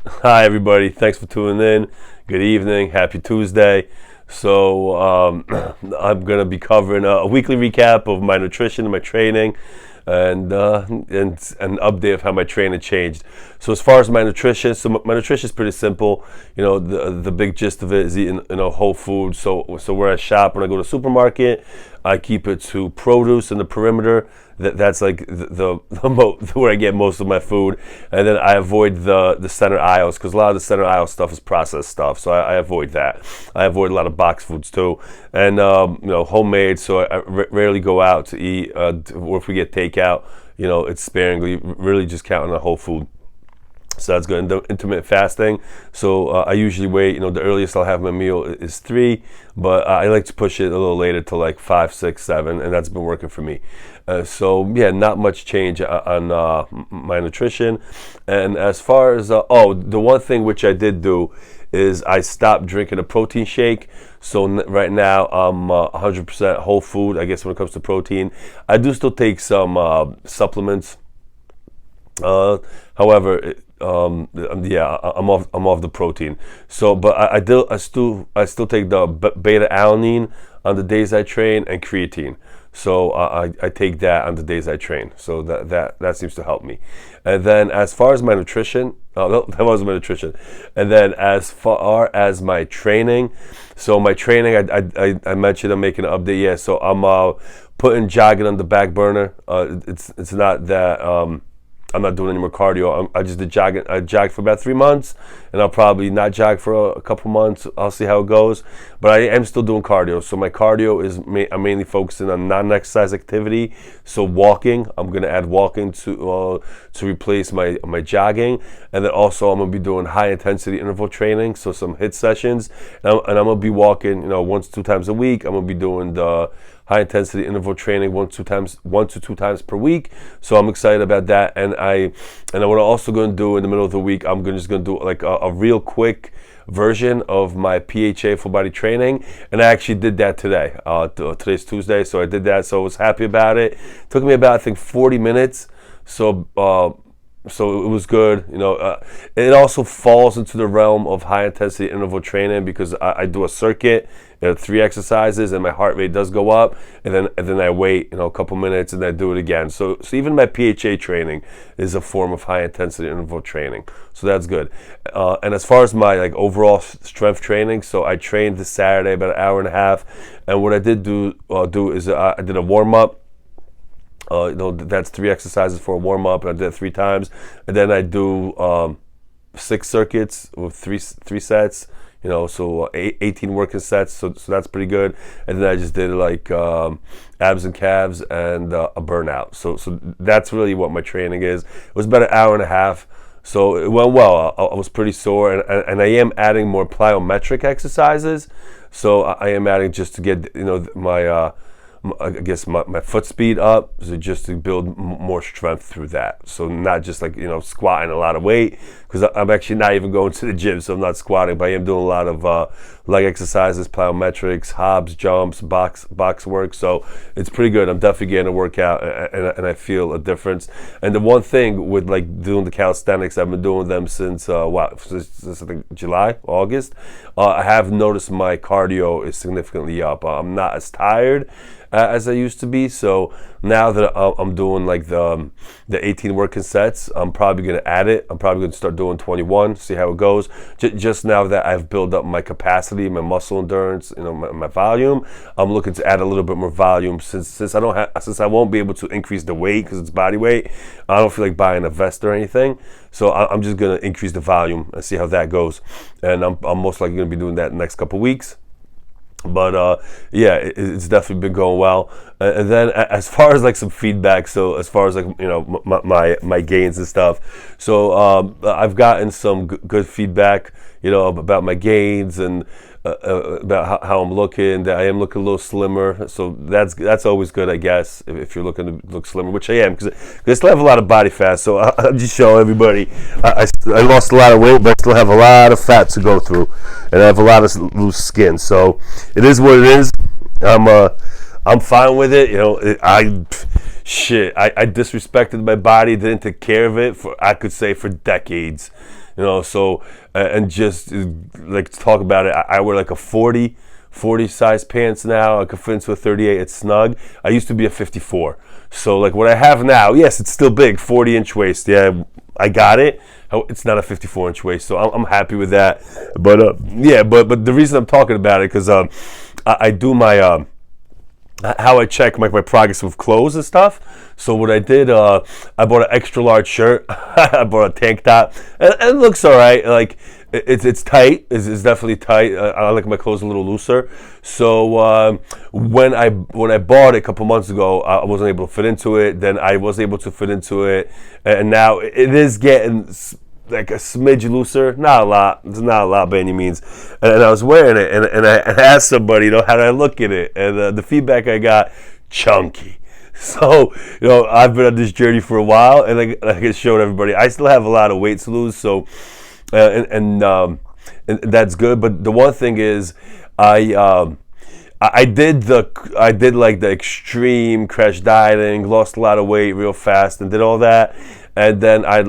Hi, everybody. Thanks for tuning in. Good evening. Happy Tuesday. So, I'm going to be covering a weekly recap of my nutrition and my training and an update of how my training changed. So, as far as my nutrition, my nutrition is pretty simple. The big gist of it is eating whole food. So where I shop, when I go to the supermarket, I keep it to produce in the perimeter. That's like where I get most of my food, and then I avoid the center aisles because a lot of the center aisle stuff is processed stuff. So I avoid that. I avoid a lot of box foods too, and homemade. So I rarely go out to eat, or if we get takeout, it's sparingly. Really just counting the whole food. So that's good. Intermittent fasting. So I usually wait. The earliest I'll have my meal is 3, but I like to push it a little later to like 5, 6, 7, and that's been working for me. So yeah, not much change on my nutrition. And as far as the one thing which I did do is I stopped drinking a protein shake. So right now I'm 100% whole food. I guess when it comes to protein, I do still take some supplements. However, I'm off the protein. So, but I still take the beta alanine on the days I train and creatine. So I take that on the days I train. So that seems to help me. And then as far as my nutrition, that was my nutrition. And then as far as my training, so my training, I mentioned I'm making an update. Yeah, so I'm putting jogging on the back burner. It's not that. I'm not doing any more cardio. I just did jogging. I jogged for about 3 months, and I'll probably not jog for a couple months. I'll see how it goes. But I am still doing cardio. So my cardio is I'm mainly focusing on non-exercise activity. So walking, I'm gonna add walking to replace my jogging, and then also I'm gonna be doing high intensity interval training. So some HIIT sessions, and I'm gonna be walking, 1 to 2 times a week. I'm gonna be doing the high intensity interval training 1 to 2 times per week. So I'm excited about that. And what I'm also going to do in the middle of the week, I'm just going to do like a real quick version of my PHA full body training. And I actually did that today. Today's Tuesday, so I did that. So I was happy about it. It took me about, I think, 40 minutes. So it was good. It also falls into the realm of high intensity interval training because I do a circuit, 3 exercises, and my heart rate does go up, and then I wait, a couple minutes, and I do it again. So even my PHA training is a form of high intensity interval training. So that's good. And as far as my overall strength training, so I trained this Saturday about an hour and a half, and what I did do is I did a warm up. That's 3 exercises for a warm up, and I did it 3 times, and then I do 6 circuits with three sets. So 18 working sets. So that's pretty good. And then I just did abs and calves and a burnout. So that's really what my training is. It was about an hour and a half. So it went well. I was pretty sore, and I am adding more plyometric exercises. So I am adding just to get my I guess my foot speed up, so just to build more strength through that. So not just squatting a lot of weight, because I'm actually not even going to the gym, so I'm not squatting, but I am doing a lot of leg exercises, plyometrics, hobs, jumps, box work. So it's pretty good. I'm definitely getting a workout, and I feel a difference. And the one thing with doing the calisthenics, I've been doing them since I think July, August. I have noticed my cardio is significantly up. I'm not as tired as I used to be. So now that I'm doing the 18 working sets, I'm probably going to add it. I'm probably going to start doing 21, see how it goes. Just now that I've built up my capacity, my muscle endurance, my volume, I'm looking to add a little bit more volume since I won't be able to increase the weight because it's body weight. I don't feel like buying a vest or anything. So I'm just going to increase the volume and see how that goes. And I'm most likely going to be doing that in the next couple weeks. But yeah, it's definitely been going well. And then as far as some feedback, so as far as my gains and stuff, so I've gotten some good feedback, about my gains and about how I'm looking. That I am looking a little slimmer, so that's always good, I guess, if you're looking to look slimmer, which I am, because I still have a lot of body fat. So I'll just show everybody I lost a lot of weight, but I still have a lot of fat to go through, and I have a lot of loose skin. So it is what it is. I'm fine with it. shit, I disrespected my body, didn't take care of it for, I could say, for decades. So and just like to talk about it, I wear like a 40 size pants now. I can fit into a 38. It's snug. I used to be a 54. So like what I have now, yes, it's still big, 40-inch waist. Yeah, I got it. It's not a 54-inch waist, so I'm happy with that. But yeah, but the reason I'm talking about it because I do my how I check my progress with clothes and stuff. So what I did, I bought an extra large shirt. I bought a tank top, and it looks all right. Like it's tight. It's definitely tight. I like my clothes a little looser. So when I bought it a couple months ago, I wasn't able to fit into it. Then I was able to fit into it, and now it is getting like a smidge looser, not a lot. It's not a lot by any means. And I was wearing it, and I asked somebody, how did I look in it? And the feedback I got, chunky. So, I've been on this journey for a while, and like I showed everybody, I still have a lot of weight to lose. So, and that's good. But the one thing is, I did like the extreme crash dieting, lost a lot of weight real fast, and did all that. And then I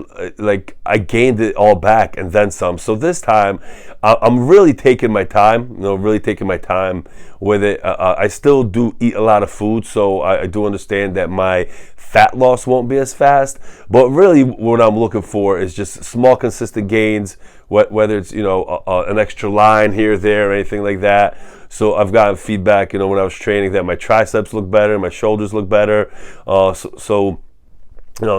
gained it all back and then some. So this time, I'm really taking my time. Really taking my time with it. I still do eat a lot of food, so I do understand that my fat loss won't be as fast. But really, what I'm looking for is just small, consistent gains. Whether it's an extra line here, there, or anything like that. So I've gotten feedback, when I was training, that my triceps look better, my shoulders look better. So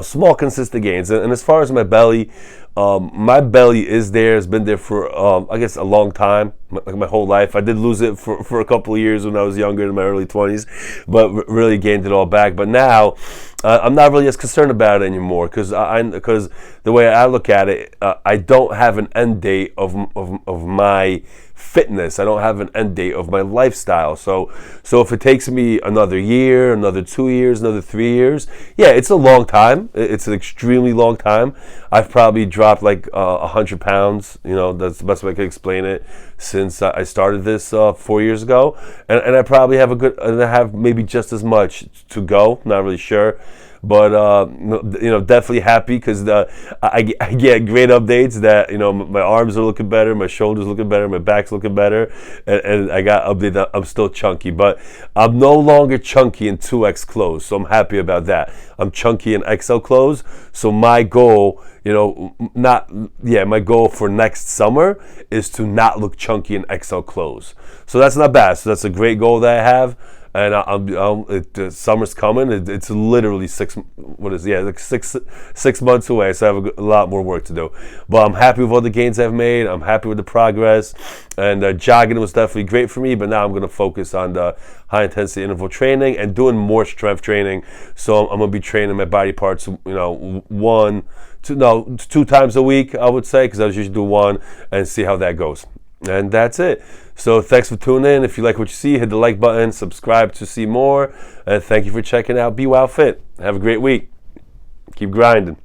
small consistent gains. And as far as my belly is there. It's been there for I guess a long time, like my whole life. I did lose it for a couple of years when I was younger, in my early 20s, but really gained it all back. But now I'm not really as concerned about it anymore, because the way I look at it, I don't have an end date of my fitness. I don't have an end date of my lifestyle. So if it takes me another year, another 2 years, another 3 years, yeah, it's a long time. It's an extremely long time. I've probably dropped like 100 pounds. That's the best way I can explain it, since I started this 4 years ago, and I probably have I have maybe just as much to go. Not really sure. But definitely happy, because I get great updates that my arms are looking better, my shoulders looking better, my back's looking better, and I got update that I'm still chunky, but I'm no longer chunky in 2X clothes, so I'm happy about that. I'm chunky in XL clothes, so my goal, my goal for next summer is to not look chunky in XL clothes. So that's not bad. So that's a great goal that I have. And summer's coming. It's literally 6 months away, so I have a lot more work to do. But I'm happy with all the gains I've made. I'm happy with the progress. And jogging was definitely great for me, but now I'm going to focus on the high intensity interval training and doing more strength training. So I'm going to be training my body parts, 2 times a week, I would say, because I usually do one, and see how that goes. And that's it. So thanks for tuning in. If you like what you see, hit the like button, subscribe to see more, and thank you for checking out Be Wow Fit. Have a great week. Keep grinding.